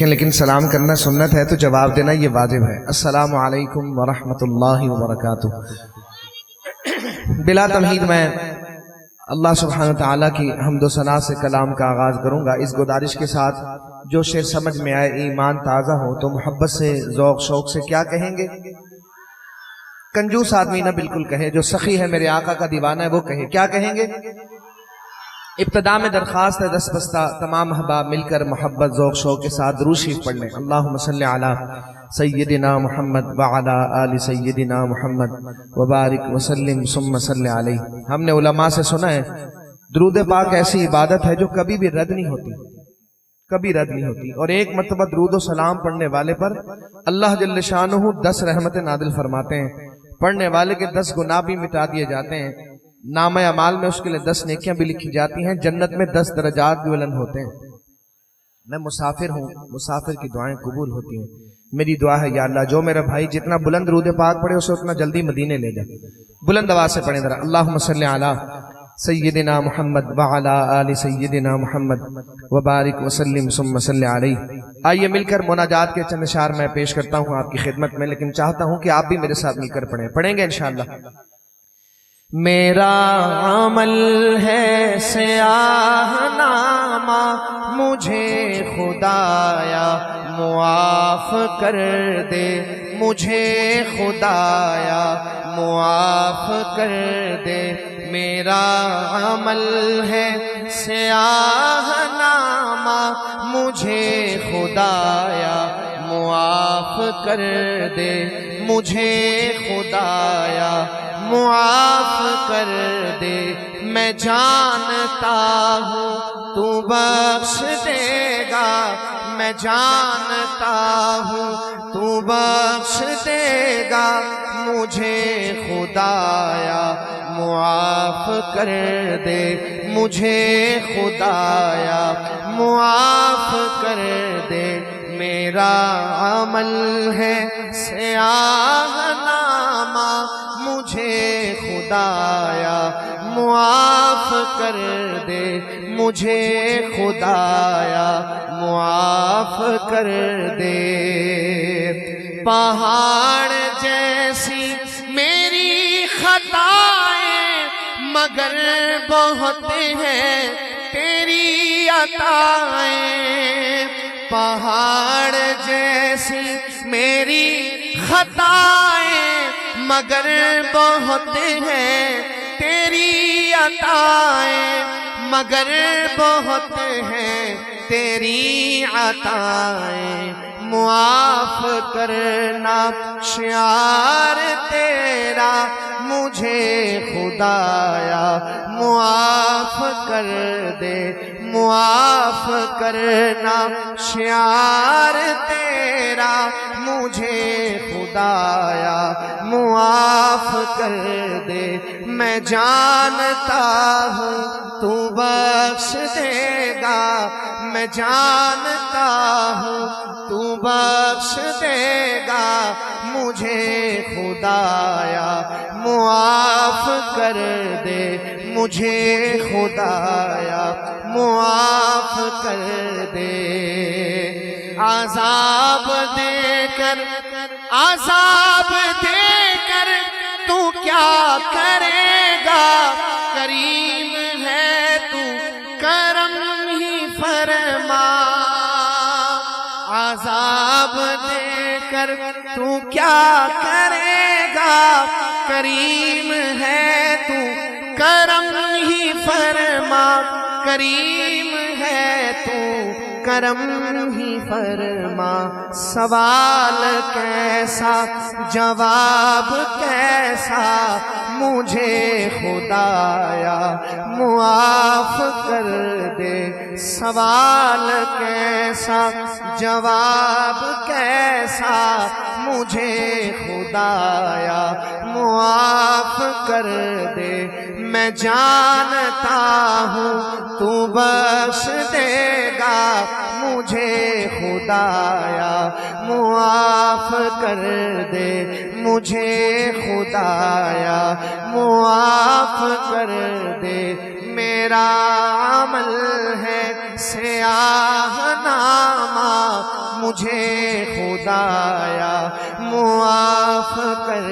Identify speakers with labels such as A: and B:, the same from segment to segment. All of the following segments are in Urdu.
A: لیکن سلام کرنا سنت ہے تو جواب دینا یہ واجب ہے۔ السلام علیکم ورحمۃ اللہ وبرکاتہ۔ بلا تمہید میں اللہ سبحانہ وتعالیٰ کی حمد و ثنا سے کلام کا آغاز کروں گا، اس گزارش کے ساتھ جو شعر سمجھ میں آئے، ایمان تازہ ہو تو محبت سے، ذوق شوق سے کیا کہیں گے؟ کنجوس آدمی نہ بالکل کہے، جو سخی ہے میرے آقا کا دیوانہ ہے وہ کہے۔ کیا کہیں گے؟ ابتدا میں درخواست ہے دست بستہ تمام احباب مل کر محبت ذوق شوق کے ساتھ درود شریف پڑھ لیں۔ اللہم صلی علی سیدنا محمد وعلی آل سیدنا محمد وبارک وسلم ثم صلی علیہ۔ ہم نے علماء سے سنا ہے درود پاک ایسی عبادت ہے جو کبھی بھی رد نہیں ہوتی، کبھی رد نہیں ہوتی، اور ایک مرتبہ درود و سلام پڑھنے والے پر اللہ جل شانہ 10 رحمتیں نازل فرماتے ہیں، پڑھنے والے کے 10 گناہ بھی مٹا دیے جاتے ہیں، نامہ اعمال میں اس کے لیے 10 نیکیاں بھی لکھی جاتی ہیں، جنت میں 10 درجات بھی بلند ہوتے ہیں۔ میں مسافر ہوں، مسافر کی دعائیں قبول ہوتی ہیں۔ میری دعا ہے یا اللہ جو میرا بھائی جتنا بلند درود پاک پڑھے اسے اتنا جلدی مدینے لے جائے۔ بلند آواز سے پڑھیں ذرا، اللہم صلی علی سیدنا محمد وعلی آل سیدنا محمد وبارک وسلم ثم صلی علیہ۔ آئیے مل کر مناجات کے چند اشعار میں پیش کرتا ہوں آپ کی خدمت میں، لیکن چاہتا ہوں کہ آپ بھی میرے ساتھ مل کر پڑھیں گے انشاءاللہ۔ میرا عمل ہے سیاہ نامہ، مجھے خدایا معاف کر دے، مجھے خدایا معاف کر دے۔ میرا عمل ہے سیاہ نامہ، مجھے خدایا معاف کر دے، مجھے خدایا معاف کر دے۔ میں جانتا ہوں تو بخش دے گا، میں جانتا ہوں تو بخش دے گا، مجھے خدایا معاف کر دے، مجھے خدایا معاف کر دے۔ میرا عمل ہے سیاہ نامہ، مجھے خدایا معاف کر دے، مجھے خدایا معاف کر دے۔ پہاڑ جیسی میری خطائیں مگر بہت ہیں تیری عطائیں، پہاڑ جیسی میری خطائیں مگر بہت ہیں تیری عطائیں، مگر بہت ہیں تیری عطائیں۔ معاف کرنا شعار تیرا، مجھے خدایا معاف کر دے، معاف کرنا شعار تیرا، مجھے خدایا معاف کر دے۔ میں جانتا ہوں تو بخش دے گا، میں جانتا ہوں تو بخش دے گا، مجھے خدایا معاف کر دے، مجھے خدایا معاف کر دے۔ عذاب دے کر، عذاب دے کر تو کیا کرے گا، کریم ہے تو کرم ہی فرما۔ عذاب دے کر تو کیا کرے گا، کریم ہے تو کرم ہی فرما، کریم ہے تو کرم ہی فرما۔ سوال کیسا جواب کیسا، مجھے خدایا معاف کر دے۔ سوال کیسا جواب کیسا، مجھے خدایا معاف کر دے۔ میں جانتا ہوں تو بخش دے گا، مجھے خدایا معاف کر دے، مجھے خدایا معاف کر دے۔ میرا عمل ہے سیاہ نامہ، مجھے خدایا معاف کر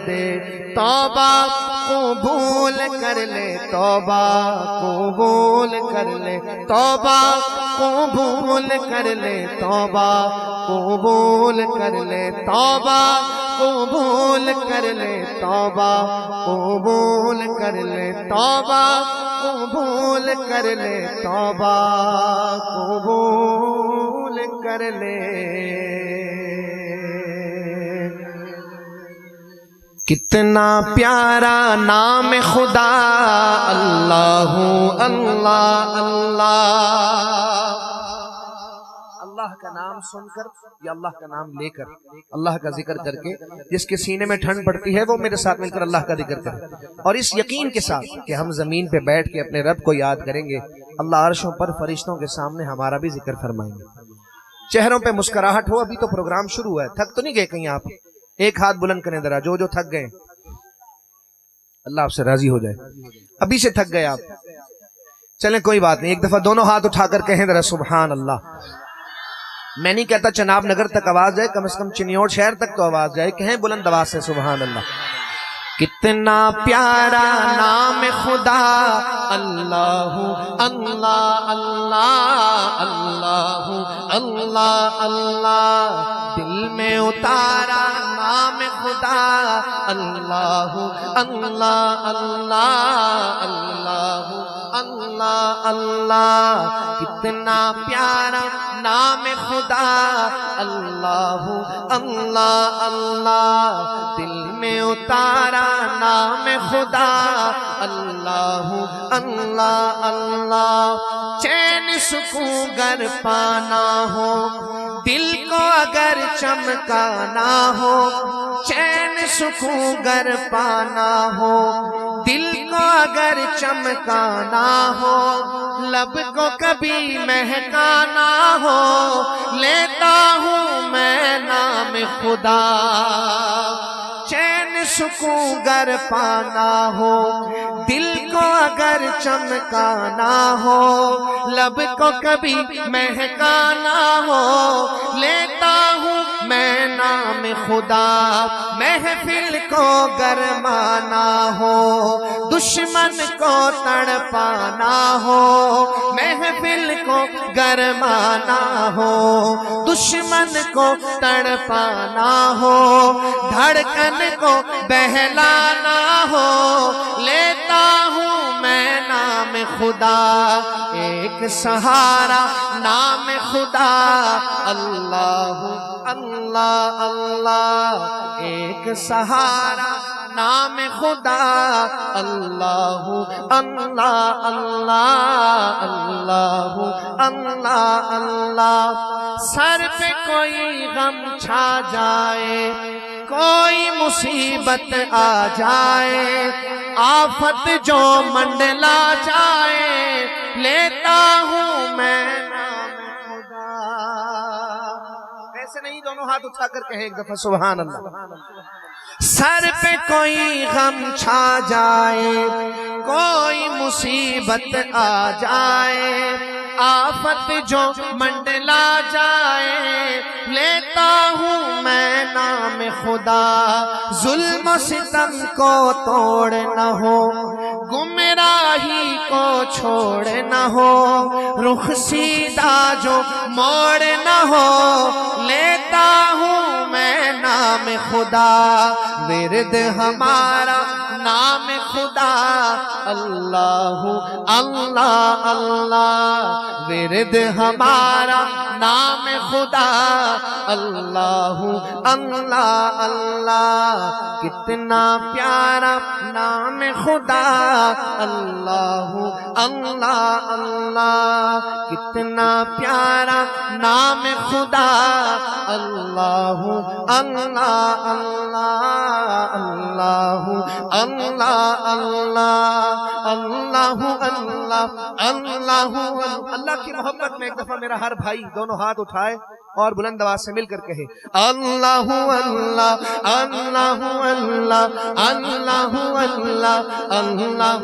A: دے، توبہ قبول کر لے، توبہ قبول کر لے، توبہ قبول کر لے، توبہ قبول کر لے، توبہ قبول کر لے، توبہ قبول کر لے، توبہ قبول کر لے، توبہ قبول کر لے۔ کتنا پیارا نام خدا، اللہ اللہ اللہ۔ اللہ کا نام سن کر یا اللہ کا نام لے کر، اللہ کا ذکر کر کے جس کے سینے میں ٹھنڈ پڑتی ہے وہ میرے ساتھ مل کر اللہ کا ذکر کرے، اور اس یقین کے ساتھ کہ ہم زمین پہ بیٹھ کے اپنے رب کو یاد کریں گے، اللہ عرشوں پر فرشتوں کے سامنے ہمارا بھی ذکر فرمائیں گے۔ چہروں پہ مسکراہٹ ہو، ابھی تو پروگرام شروع ہوا ہے، تھک تو نہیں گئے کہیں آپ؟ ایک ہاتھ بلند کریں ذرا جو تھک گئے، اللہ آپ سے راضی ہو جائے۔ ابھی سے تھک گئے آپ، چلیں کوئی بات نہیں، ایک دفعہ دونوں ہاتھ اٹھا کر کہیں ذرا سبحان اللہ۔ میں نہیں کہتا چناب نگر تک آواز جائے، کم از کم چنیوڑ شہر تک تو آواز جائے، کہیں بلند آواز سے سبحان اللہ۔ کتنا پیارا نام خدا، اللہ اللہ اللہ اللہ اللہ اللہ، دل میں اتارا نام خدا، اللہ اللہ اللہ اللہ اللہ اللہ، کتنا پیارا نام خدا، اللہ اللہ اللہ، دل میں اتارا نام خدا، اللہ اللہ اللہ، چین سکون گر پانا ہو، دل کو اگر چمکانا ہو، چین سکون گر پانا ہو، دل کو اگر چمکانا ہو، لب کو کبھی مہکانا ہو، لیتا ہوں میں نام خدا، چین سکون گر پانا ہو، دل کو اگر چمکانا ہو، لب کو کبھی مہکانا ہو، لیتا ہوں میں نام خدا، محفل کو گرمانا ہو، دشمن کو تڑپانا ہو، محفل کو گرمانا ہو، دشمن کو تڑپانا ہو، دھڑکن کو بہلانا ہو، لیتا ہوں میں نام خدا، ایک سہارا نام خدا، اللہ اللہ اللہ، ایک سہارا نام خدا، اللہ اللہ اللہ اللہ اللہ اللہ، سر پہ کوئی غم چھا جائے، کوئی مصیبت آ جائے، آفت جو منڈلا جائے، لیتا ہوں میں نام خدا۔ ایسے نہیں، دونوں ہاتھ اٹھا کر کہیں ایک دفعہ سبحان اللہ۔ سر پہ کوئی غم چھا جائے، کوئی مصیبت آ جائے، آفت جو منڈلا جائے، لیتا ہوں میں نام خدا، ظلم و ستم کو توڑ نہ ہو، گمراہی کو چھوڑ نہ ہو، رخ سیدھا جو موڑ نہ ہو، لیتا ہوں میں نام خدا، ورد ہمارا نام خدا، اللہ اللہ اللہ، ورد ہمارا نام خدا، اللہ اللہ اللہ، کتنا پیارا نام خدا، اللہ اللہ اللہ، کتنا پیارا نام خدا، اللہ اللہ اللہ اللہ اللہ اللہ اللہ اللہ اللہ۔ اللہ کی محبت میں ایک دفعہ میرا ہر بھائی دونوں ہاتھ اٹھائے اور بلند آواز سے مل کر کہے، اللہ اللہ اللہ اللہ اللہ اللہ اللہ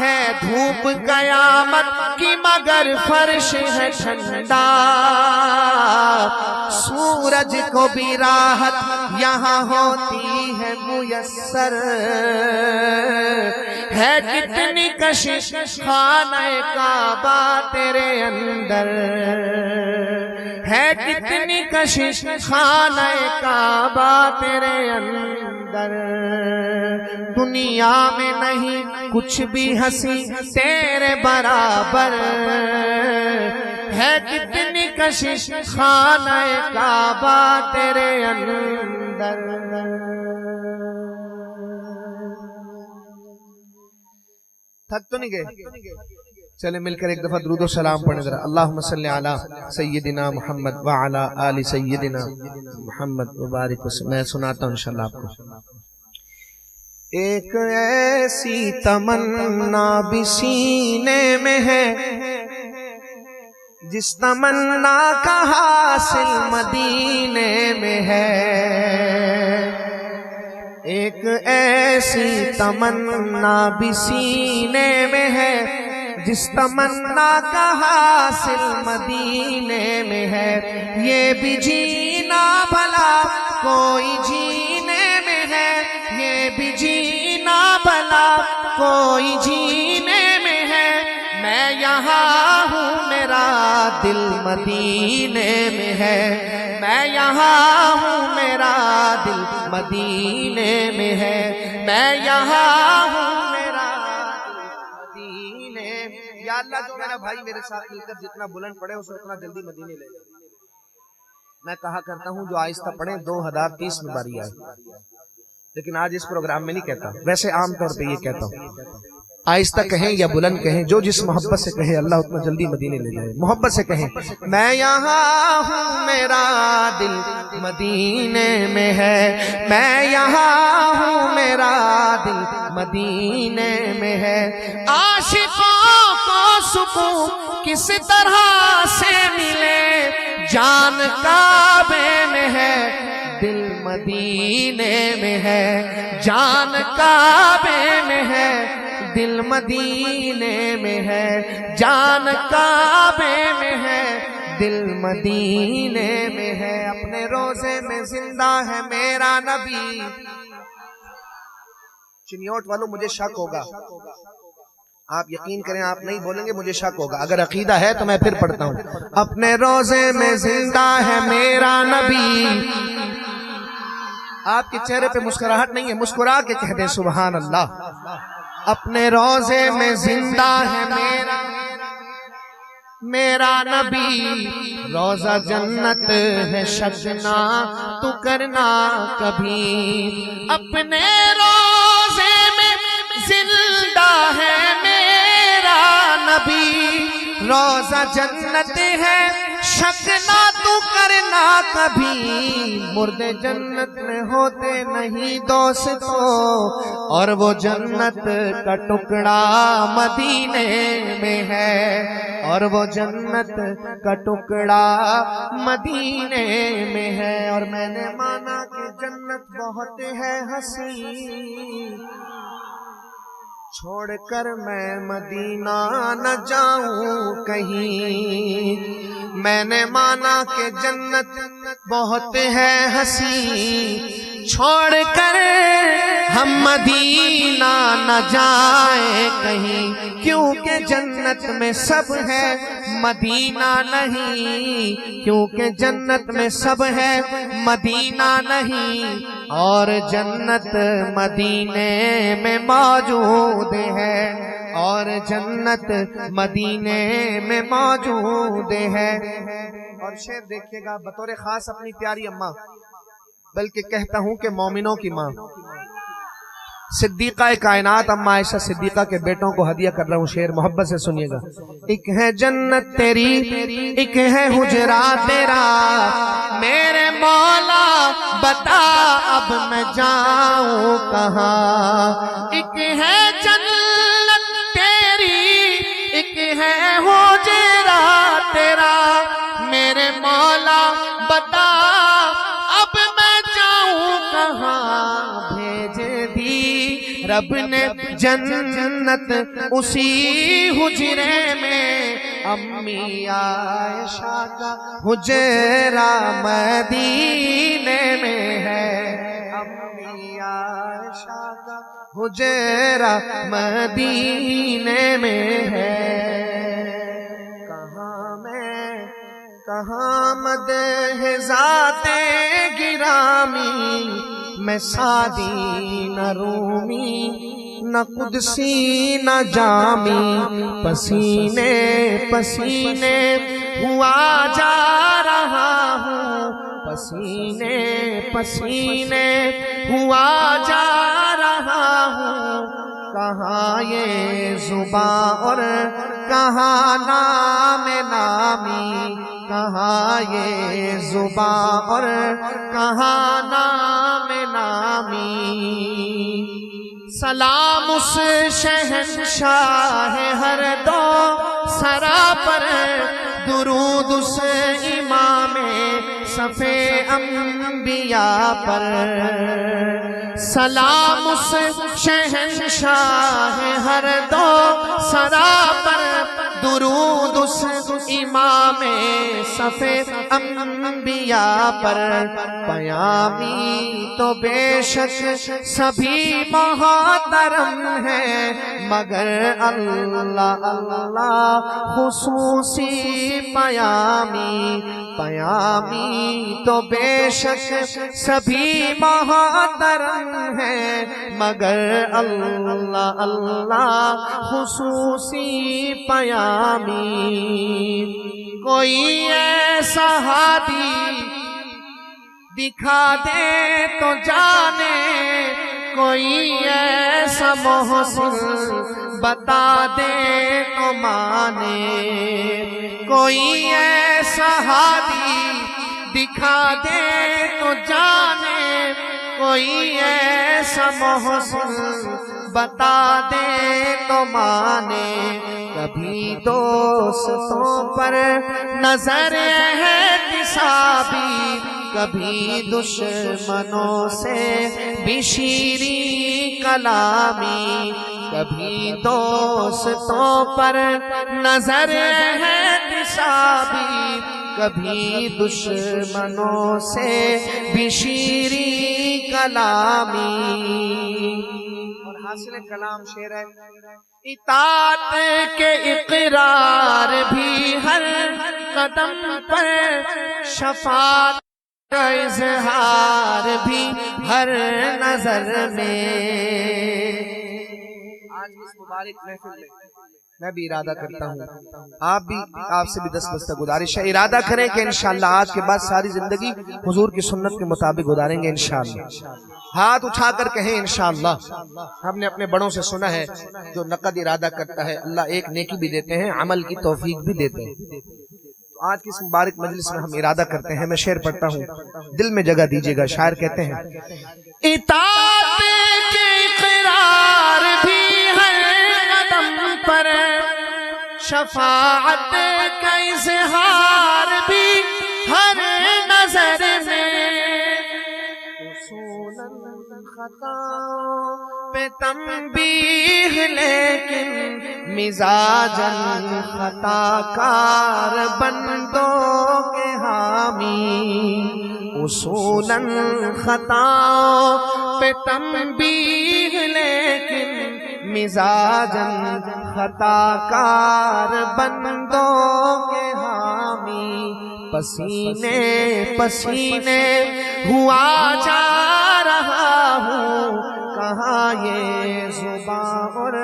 A: ہے دھوپ قیامت کی مگر فرش ہے ٹھنڈا، سورج کو بھی راحت یہاں ہوتی ہے میسر، ہے کتنی کشش خانہ کعبہ تیرے اندر، ہے کتنی کشش خانہ کعبہ تیرے اندر، دنیا میں نہیں کچھ بھی ہنسی تیرے برابر، ہے کتنی کشش خانہ کعبہ تیرے اندر۔ تھک تو نہیں گئے؟ چلے مل کر ایک دفعہ درود و سلام پڑھیں ذرا۔ اللہم صلی علی سیدنا محمد وعلی آل سیدنا محمد مبارک وسلم۔ میں سناتا ہوں انشاءاللہ آپ کو۔ ایک ایسی تمنا بھی سینے میں ہے جس تمنا کا حاصل مدینے میں ہے، ایک ایسی تمنا بھی سینے میں ہے جس تمنا کا حاصل مدینے میں ہے، یہ بھی جینا بھلا کوئی جینے میں ہے، یہ بھی جینا بھلا کوئی جینے میں ہے، میں یہاں ہوں میرا دل مدینے میں ہے، میں یہاں ہوں میرا دل مدینے میں ہے، میں یہاں ہوں میرا دل مدینے میں۔ یا اللہ جو میرا بھائی میرے ساتھ مل کر جتنا بلند پڑھے اسے اتنا جلدی مدینے لے جائے۔ میں کہا کرتا ہوں جو آہستہ پڑھیں 2030 میں باری آئے، لیکن آج اس پروگرام میں نہیں کہتا، ویسے عام طور پہ یہ کہتا ہوں، آہستہ کہیں یا بلند کہیں، جو جس محبت سے کہے اللہ اتنا جلدی مدینے لے جائے۔ محبت سے کہیں میں یہاں ہوں میرا دل مدینے میں ہے، میں یہاں ہوں میرا دل مدینے میں ہے، عاشقوں کو سکون کس طرح سے ملے، جان کعبے میں ہے دل مدینے میں ہے، جان کعبے میں ہے دل مدینے میں ہے، جان کعبے میں ہے دل مدینے میں ہے، اپنے روزے میں زندہ ہے میرا نبی۔ چنیوٹ والوں مجھے شک ہوگا، آپ یقین کریں آپ نہیں بولیں گے مجھے شک ہوگا، اگر عقیدہ ہے تو میں پھر پڑھتا ہوں۔ اپنے روزے میں زندہ ہے میرا نبی، آپ کے چہرے پہ مسکراہٹ نہیں ہے، مسکرا کے کہہ دیں سبحان اللہ۔ اپنے روزے میں زندہ ہے میرا نبی، روزہ جنت ہے شک نہ تو کرنا کبھی، اپنے روزے میں زندہ ہے میرا نبی، روزہ جنت ہے شک نہ تو کرنا کبھی، مردے جنت میں ہوتے نہیں دوستوں، اور وہ جنت کا ٹکڑا مدینے میں ہے، اور وہ جنت کا ٹکڑا مدینے میں ہے، اور میں نے مانا کہ جنت بہت ہے حسین، چھوڑ کر میں مدینہ نہ جاؤں کہیں، میں نے مانا کہ جنت بہت ہے حسین، چھوڑ کر ہم مدینہ نہ جائیں کہیں، کیونکہ جنت میں سب ہے مدینہ نہیں، کیونکہ جنت میں سب ہے مدینہ نہیں، اور جنت مدینے میں موجود ہے، اور جنت مدینے میں موجود ہے۔ اور شعر دیکھیے گا بطور خاص اپنی پیاری اماں، بلکہ کہتا ہوں کہ مومنوں کی ماں صدیقہ کائنات اماں عائشہ صدیقہ کے بیٹوں کو ہدیہ کر رہا ہوں، شعر محبت سے سنیے گا۔ ایک ہے جنت تیری، ایک ہے حجرا تیرا، میرے مولا بتا اب میں جاؤں کہاں، ایک ہے جنت تیری، ایک ہے حجرا تیرا، میرے مولا بتا اب میں جاؤں کہاں، بھیج دی رب نے جنت اسی حجرے میں، امی عائشہ کا حجرہ مدینے میں ہے، امی عائشہ کا حجرہ مدینے میں ہے۔ کہاں مدح ذات گرامی، میں سعدی نہ رومی نہ قدسی نہ جامی، پسینے پسینے ہوا جا رہا ہوں، پسینے پسینے ہوا جا رہا ہوں، کہاں یہ زباں اور کہاں نام نامی، کہاں یہ زباں اور کہاں نام نامی۔ سلام اس شہنشاہ ہر دو سرا پر، درود اس امام صف انبیاء پر، سلام اس شہنشاہ ہر دو سرا پر، درود اس امام صف انبیاء پر۔ پیامی تو بے شک سبھی محترم ہیں، مگر اللہ اللہ خصوصی پیامی، پیامی تو بے شک سبھی محترم ہیں، مگر اللہ اللہ خصوصی پیامی۔ کوئی ایسا ہادی دکھا دے تو جانے، کوئی ایسا محسن بتا دے تو مانے، کوئی ایسا ہادی دکھا دے تو جانے، کوئی ایسا محسن بتا دے تو مانے۔ کبھی دوستوں پر نظر احتسابی، کبھی دشمنوں سے بھی شیریں کلامی، کبھی دوستوں پر نظر احتسابی، کبھی دشمنوں سے بھی شیریں کلامی۔ اور حاصل کلام شعر ہے، اطاعت کے اقرار بھی ہر قدم پر، شفاعت کا اظہار بھی ہر نظر میں۔ آج اس مبارک محفل میں میں بھی ارادہ کرتا ہوں، آپ سے بھی دستبستہ گزارش ہے، ارادہ کریں کہ انشاءاللہ آج کے بعد ساری زندگی حضور کی سنت کے مطابق گزاریں گے انشاءاللہ۔ ہاتھ اٹھا کر کہیں انشاءاللہ۔ ہم نے اپنے بڑوں سے سنا ہے، جو نقد ارادہ کرتا ہے اللہ ایک نیکی بھی دیتے ہیں، عمل کی توفیق بھی دیتے ہیں۔ آج کی اس مبارک مجلس میں ہم ارادہ کرتے ہیں، میں شعر پڑھتا ہوں، دل میں جگہ دیجئے گا۔ شاعر کہتے ہیں، اطاعت کے اقرار بھی ہر قدم پر، شفاعت کا اظہار بھی ہر نظر میں، اصولاً خطاؤں پہ تنبیہ لیکن مزاجاً خطا کار بندوں کے حامی، اصولاً خطاؤں پہ تنبیہ لیکن مزاجاً خطا کار بندوں کے حامی، پسینے پسینے ہوا جا رہا ہوں، کہاں یہ زباں اور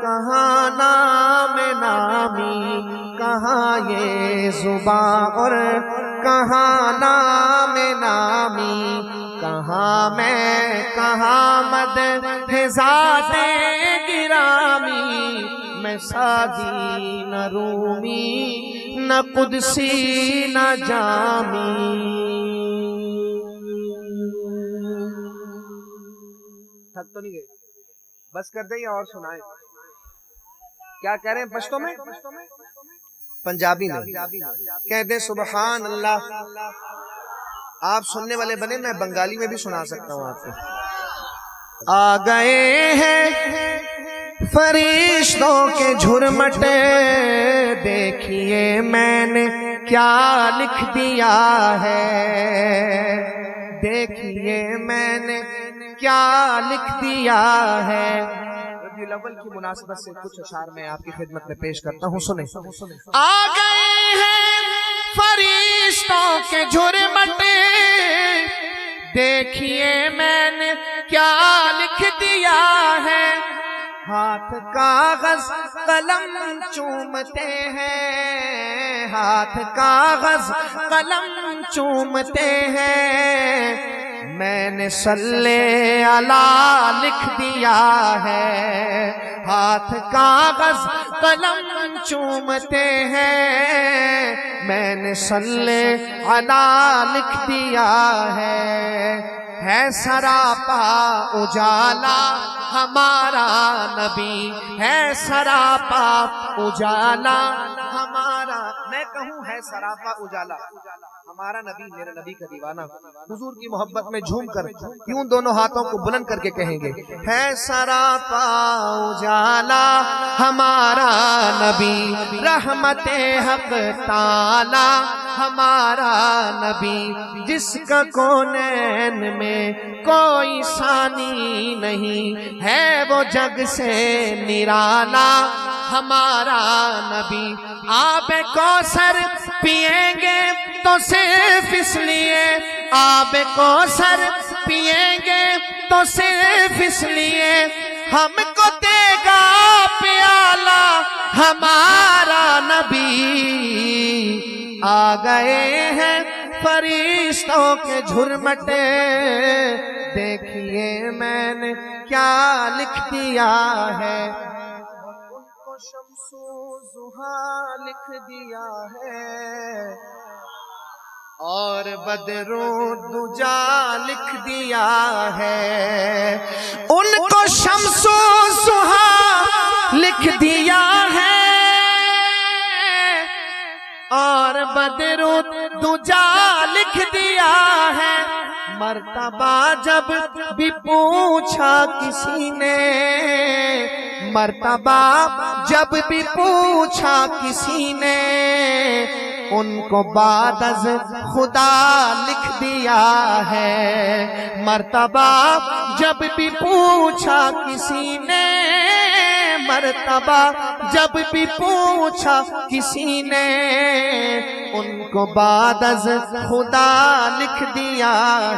A: کہاں نام نامی، کہاں یہ زباں اور کہاں نام نامی، کہاں میں کہاں مدح ذات گرامی، میں سعدی نہ رومی نہ قدسی نہ جامی۔ تھک تو نہیں گئے؟ بس کر دیں یا اور سنائیں؟ کیا کہہ رہے ہیں پشتوں میں؟ پنجابی میں کہہ دیں سبحان اللہ۔ آپ سننے والے بنے، میں بنگالی میں بھی سنا سکتا ہوں آپ کو۔ آ گئے ہیں فرشتوں کے جھرمٹے، دیکھیے میں نے کیا لکھ دیا ہے، دیکھیے میں نے کیا لکھ دیا ہے۔ ربیع الاول کی مناسبت سے کچھ اشعار میں آپ کی خدمت میں پیش کرتا ہوں، سنیں۔ آ گئے ہیں فرشتوں کے جھرمٹے، دیکھیے میں نے کیا لکھ دیا ہے، ہاتھ کاغذ قلم چومتے ہیں، ہاتھ کاغذ قلم چومتے ہیں، میں نے صلی علی لکھ دیا ہے، ہاتھ کاغذ قلم چومتے ہیں، میں نے صلی علی لکھ دیا ہے سراپا اجالا ہمارا نبی، ہے سراپا اجالا ہمارا، میں کہوں ہے سراپا اجالا ہمارا نبی، میرے نبی کا دیوانہ حضور کی محبت میں جھوم کر کیوں دونوں ہاتھوں کو بلند کر کے کہیں گے، ہے سراپا اجالا ہمارا نبی، رحمت حق تعالی ہمارا نبی، جس کا کونین میں کوئی ثانی نہیں، ہے وہ جگ سے نرالا ہمارا نبی، آب کوثر پیئیں گے تو صرف اس لیے، آب کوثر پیئیں گے تو صرف اس لیے، ہم کو دے گا پیالہ ہمارا نبی، آ گئے ہیں فرشتوں کے جھرمٹے، دیکھیے میں نے کیا لکھ دیا ہے، ان کو شمس و ضحیٰ لکھ دیا ہے، اور بدر و دجا لکھ دیا ہے، ان کو شمس و ضحیٰ لکھ دیا ہے، اور بدر و دجا لکھ دیا ہے، مرتبہ جب بھی پوچھا کسی نے، مرتبہ جب بھی پوچھا کسی نے، ان کو بعد از خدا لکھ دیا ہے، مرتبہ جب بھی پوچھا کسی نے، مرتبہ جب بھی پوچھا کسی نے، ان کو بعد از خدا لکھ دیا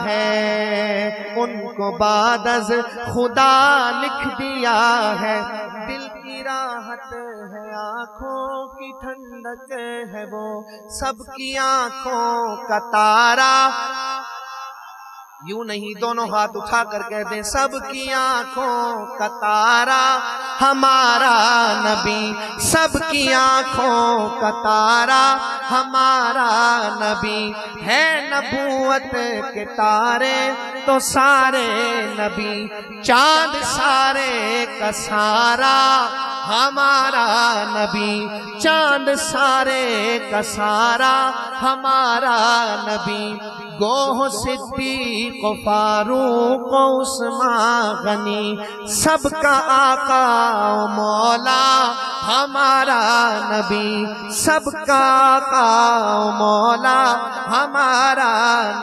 A: ہے، ان کو بعد از خدا لکھ دیا ہے، دل کی راحت ہے آنکھوں کی ٹھنڈک ہے وہ سب کی آنکھوں کا تارا، یوں نہیں دونوں ہاتھ اٹھا کر کہہ دیں، سب کی آنکھوں کا تارا ہمارا نبی، سب کی آنکھوں کا تارا ہمارا نبی، ہے نبوت کے تارے تو سارے نبی، چاند سارے کا سارا ہمارا نبی، چاند سارے کا سارا ہمارا نبی، گوہ صدیق و فاروق و عثمان غنی، سب کا آقا و مولا ہمارا نبی، سب کا آقا و مولا ہمارا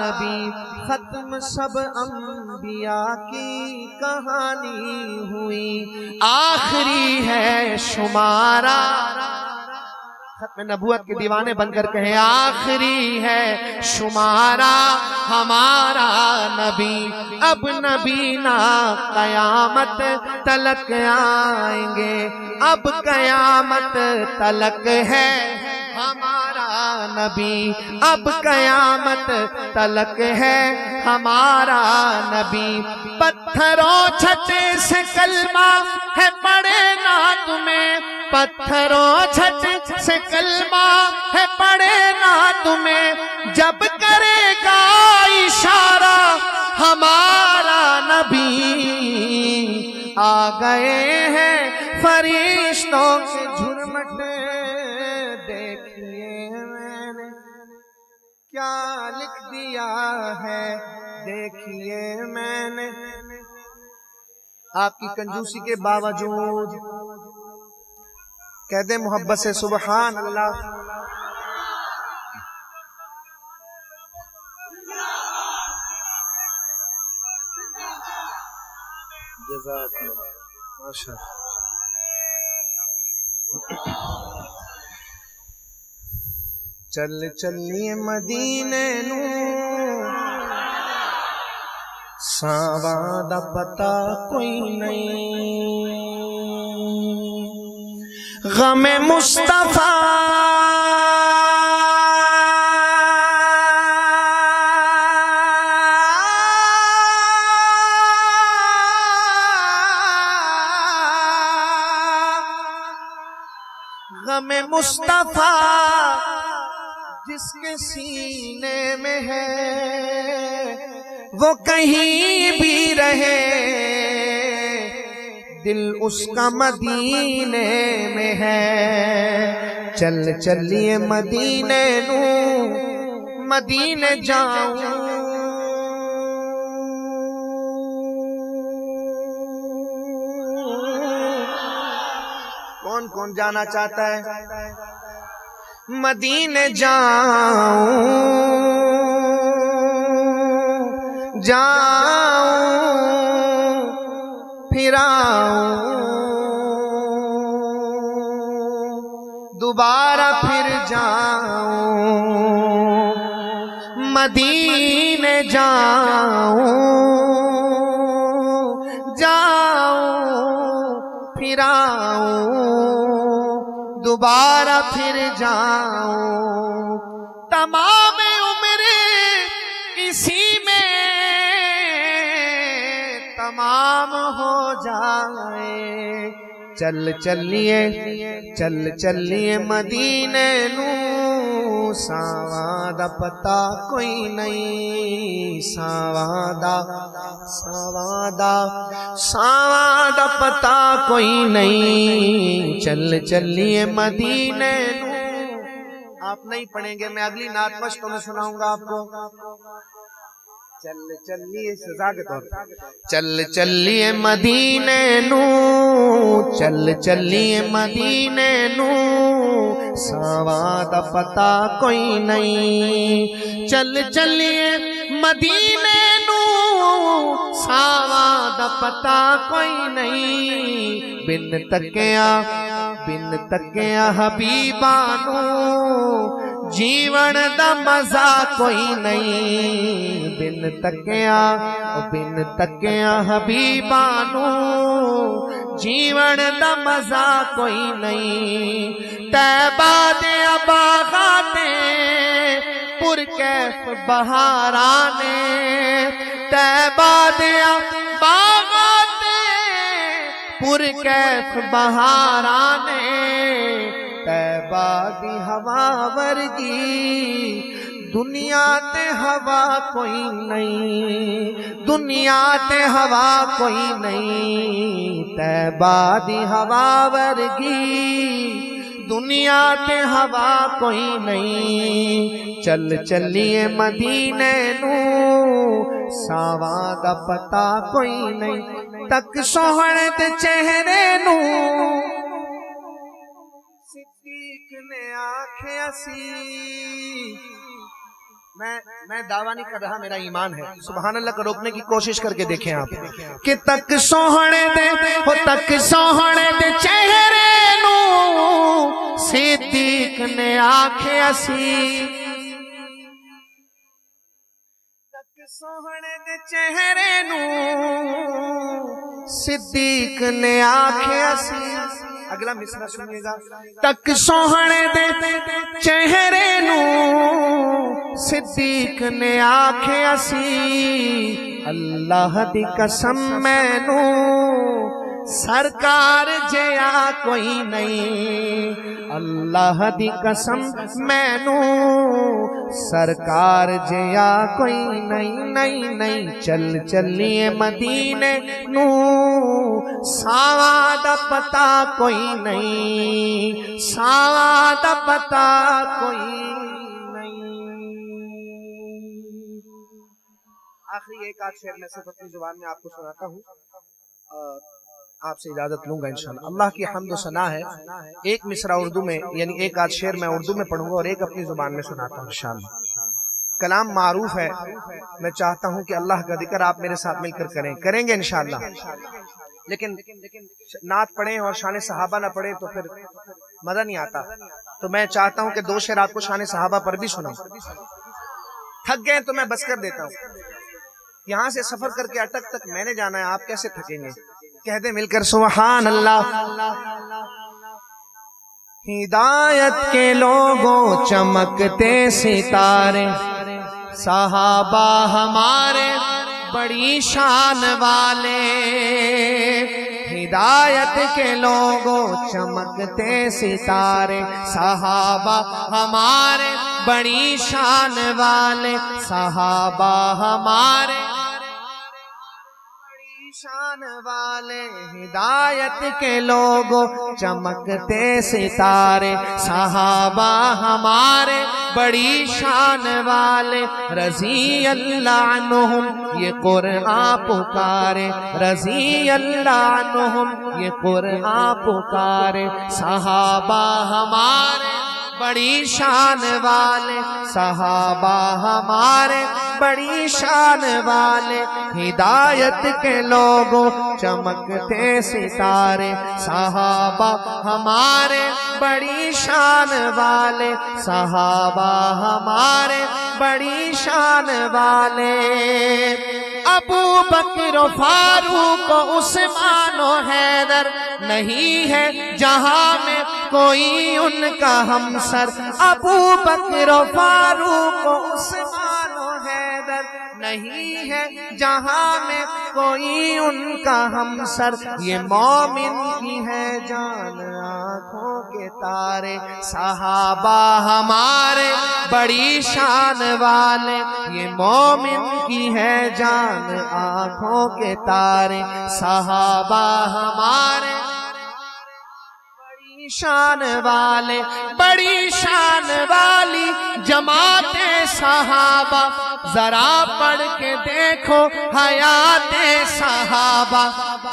A: نبی، ختم سب انبیاء کی کہانی ہوئی، آخری ہے شمارا، ختم نبوت کے دیوانے بن کر کہیں آخری ہے شمارا ہمارا نبی، اب نبی نا قیامت تلک آئیں گے، اب قیامت تلک ہے ہمارا نبی، اب قیامت تلک ہے ہمارا نبی، پتھروں چھٹے سے کلمہ ہے پڑھے نا تمہیں، پتھروں چھٹ سے کلمہ ہے پڑھے نا تمہیں، جب کرے گا اشارہ ہمارا نبی، آ گئے ہیں فرشتوں کے جھرمٹے، دیکھیے میں نے کیا لکھ دیا ہے، دیکھیے میں نے آپ کی کنجوسی کے باوجود کہہ دیں محبت سے سبحان اللہ. جزاک اللہ ماشاء اللہ. چل چلیے مدینے نو ساواں دا پتا کوئی نہیں. غم مصطفیٰ غم مصطفیٰ جس کے سینے میں ہے وہ کہیں بھی رہے دل اس کا مدینے میں ہے. چل چلیے مدینے نو مدینے جاؤں کون کون جانا چاہتا ہے مدینے جاؤں جاؤں پھر آؤں دوبارہ پھر جاؤں مدینے جاؤں جاؤں پھر آؤں دوبارہ پھر جاؤں تمام عمر اسی میں تمام ہو جائے. چل چلیے مدینے نو ساواں دا پتا کوئی نہیں. ساواں دا پتا کوئی نہیں. چل چلیے مدینے نو. آپ نہیں پڑھیں گے میں اگلی نعت پش تو میں سناؤں گا آپ کو. چل چلیے سزا کے طور چل چلیے مدینے نو چل چلیے مدینے نو ساواں دا پتا کوئی نہیں. چل چلیے مدینے نو ساواں دا پتا کوئی نہیں. بن تکیا حبیبانو جیون دا مزہ کوئی نہیں. بن تکیا حبیبانو جیون دا مزہ کوئی نہیں. طیبہ دے باغاتے پر کیف بہارانے طیبہ دے باغاتے پر کیف بہارانے طیبہ دی ہوا ورگی دنیا تے ہوا کوئی نہیں. دنیا تے ہوا کوئی نہیں. طیبہ دی ہوا ورگی دنیا تے ہوا کوئی نہیں. چل چلیے مدینے نو ساواں دا پتا کوئی نہیں. تک سوہنے تے چہرے نو صدیق نے آنکھیں سی. میں دعویٰ نہیں کر رہا میرا ایمان ہے. سبحان اللہ کا روکنے کی کوشش کر کے دیکھیں آپ کہ تک سوہنے دے چہرے نو صدیق نے آنکھیں سی. تک سوہنے دے چہرے نو صدیق نے آنکھیں سی. اگلا مصرع سنیے گا. تک سوہنے دے چہرے نو صدیق نے آنکھیں سی. اللہ دی قسم مینو سرکار جیا کوئی نہیں. اللہ دی قسم مینو سرکار جیا کوئی نہیں. چل چلیے مدینے نو ساواں دا پتا کوئی نہیں. ساواں دا پتا کوئی آخری ایک آدھ شعر میں صرف اپنی زبان میں آپ کو سناتا ہوں. آپ سے اجازت لوں گا انشاءاللہ. اللہ کی حمد و ثنا ہے. ایک مصرع اردو میں یعنی ایک آدھ شعر میں اردو میں پڑھوں گا اور ایک اپنی زبان میں سناتا ہوں انشاءاللہ. کلام معروف ہے، میں چاہتا ہوں کہ اللہ کا ذکر آپ میرے ساتھ مل کر کریں گے انشاءاللہ. لیکن نعت پڑھیں اور شان صحابہ نہ پڑھیں تو پھر مزہ نہیں آتا. تو میں چاہتا ہوں کہ دو شعر آپ کو شان صحابہ پر بھی سناؤں. تھک گئے تو میں بس کر دیتا ہوں. یہاں سے سفر کر کے اٹک تک میں نے جانا ہے، آپ کیسے تھکیں گے؟ کہہ دیں مل کر سبحان اللہ. ہدایت کے لوگوں چمکتے ستارے، صحابہ ہمارے بڑی شان والے. ہدایت کے لوگوں چمکتے ستارے، صحابہ ہمارے بڑی شان والے. صحابہ ہمارے شان والے، ہدایت کے لوگوں چمکتے ستارے، صحابہ ہمارے بڑی شان والے. رضی اللہ عنہم یہ قرآن پکارے، رضی اللہ عنہم یہ قرآن پکارے. صحابہ ہمارے بڑی شان والے، صحابہ ہمارے بڑی شان والے. ہدایت کے لوگوں چمکتے ستارے، صحابہ ہمارے بڑی شان والے. صحابہ ہمارے بڑی شان والے. ابو بکر و فاروق و عثمان و حیدر، نہیں ہے جہاں میں کوئی ان کا ہمسر. ابو بکر و فاروق و عثمان و حیدر، نہیں ہے جہاں میں کوئی ان کا ہمسر. یہ مومن کی ہے جان آنکھوں کے تارے، صحابہ ہمارے بڑی شان والے. یہ مومن کی ہے جان آنکھوں کے تارے، صحابہ ہمارے بڑی شان والے. بڑی شان والی جماعت صحابہ، ذرا پڑھ کے دیکھو حیات صحابہ.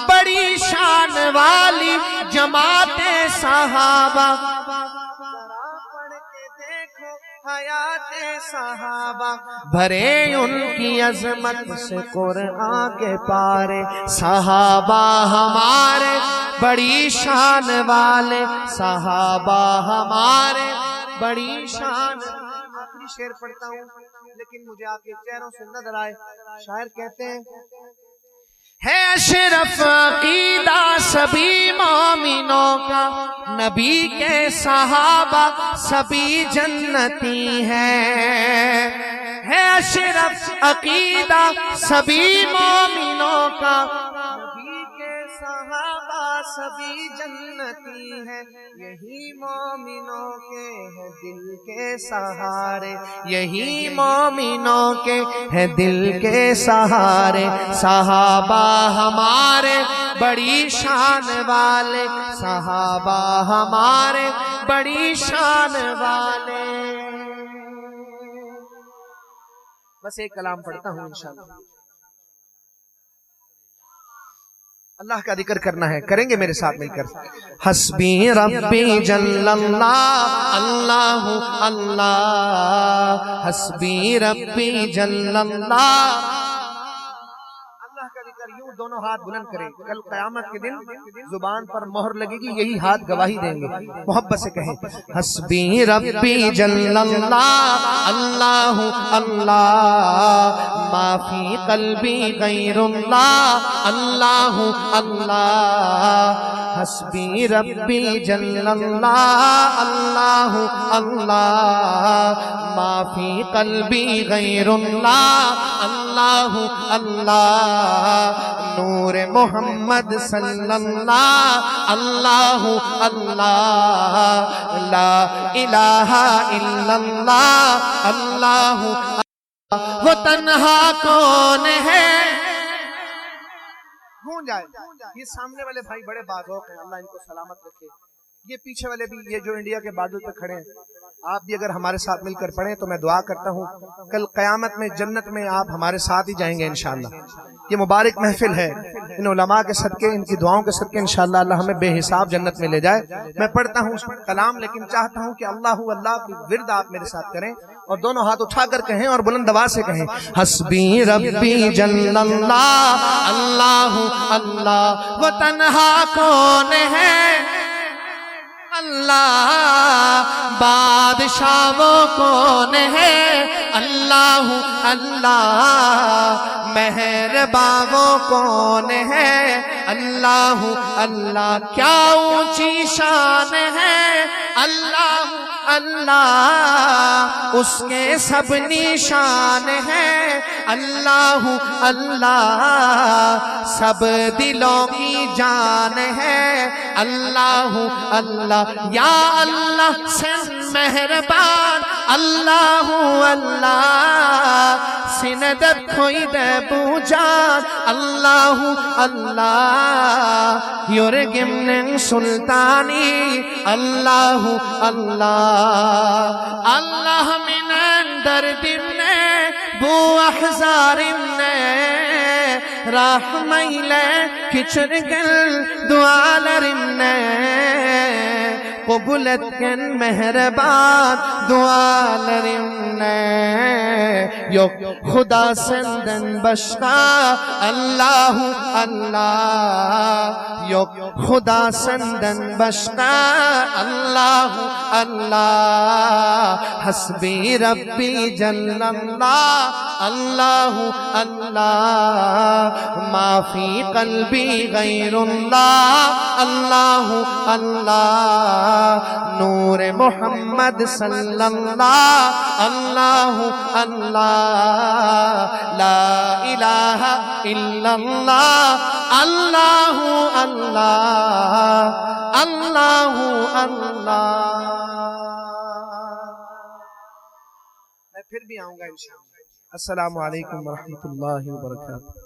A: بڑی شان والی جماعت صحابہ، ذرا پڑھ کے دیکھو حیات صحابہ. بھرے ان کی عظمت سے قرآن کے پارے، صحابہ ہمارے بڑی شان والے. صحابہ ہمارے بڑی شان. آخری شعر پڑھتا ہوں لیکن مجھے آپ کے چہروں سے نظر آئے. شاعر کہتے ہیں ہے اشرف عقیدہ سبھی مومنوں کا، نبی کے صحابہ سبھی جنتی ہیں. ہے اشرف عقیدہ سبھی مومنوں کا، نبی کے صحابہ سبھی جنتی ہیں. یہی مومنوں کے ہیں دل کے سہارے، یہی مومنوں کے ہیں دل کے سہارے. صحابہ ہمارے بڑی شان والے، صحابہ ہمارے بڑی شان والے. بس ایک کلام پڑھتا ہوں انشاءاللہ. اللہ کا ذکر کرنا ہے، کریں گے میرے ساتھ مل کر. حسبی ربی جل اللہ، اللہ اللہ. حسبی ربی جل اللہ. اللہ کا ذکر یوں دونوں ہاتھ بلند کریں. کل قیامت کے دن زبان پر مہر لگے گی، یہی ہاتھ گواہی دیں گے. محبت سے کہیں حسبی ربی جل اللہ، اللہ اللہ. ما فی قلبی غیر اللہ، اللہ اللہ. حسبی ربی جل اللہ، اللہ اللہ. ما فی قلبی غیر اللہ، اللہ اللہ. نور محمد صلی اللہ، اللہ اللہ. لا الہ الا اللہ، اللہ. وہ تنہا کون ہے؟ گونج جائے. یہ سامنے والے بھائی بڑے باذوق ہیں، اللہ ان کو سلامت رکھے. یہ پیچھے والے بھی، یہ جو انڈیا کے بادل پہ کھڑے ہیں، آپ بھی اگر ہمارے ساتھ مل کر پڑھیں تو میں دعا کرتا ہوں کل قیامت میں جنت میں آپ ہمارے ساتھ ہی جائیں گے انشاءاللہ۔ یہ مبارک محفل ہے، ان علماء کے صدقے، ان کی دعاؤں کے صدقے انشاءاللہ اللہ ہمیں بے حساب جنت میں لے جائے۔ میں پڑھتا ہوں کلام، لیکن چاہتا ہوں کہ اللہ اللہ کی ورد آپ میرے ساتھ کریں اور دونوں ہاتھ اٹھا کر کہیں اور بلند آواز سے کہیں حسبی ربی جل اللہ، اللہ اللہ وہ تنہا کون ہے، اللہ بادشاہ وہ کون ہے، اللہ اللہ مہرباں وہ کون ہے، اللہ اللہ کیا اونچی شان ہے، اللہ اللہ اس کے سب نشان ہے، اللہ اللہ سب دلوں کی جان ہے، اللہ اللہ یا اللہ سے مہربان، اللہ اللہ سندت کھوئی دے بوجان، اللہ اللہ یرگمن سلطانی، اللہ اللہ اللہ من اندر دمنے بو احزارمنے رحمیلے کچرگل دعالرمنے قبولت کن مہربان دعالرمنے یو خدا سندن بشقا، اللہ اللہ یو خدا سندن بشقا، اللہ اللہ حسبی ربی جل اللہ، اللہ اللہ ما فی قلبی غیر اللہ، اللہ اللہ نور محمد صلی اللہ، اللہ اللہ لا الہ الا اللہ، اللہ اللہ اللہ اللہ۔ میں پھر بھی آؤں گا انشاءاللہ۔ السلام علیکم ورحمۃ اللہ وبرکاتہ۔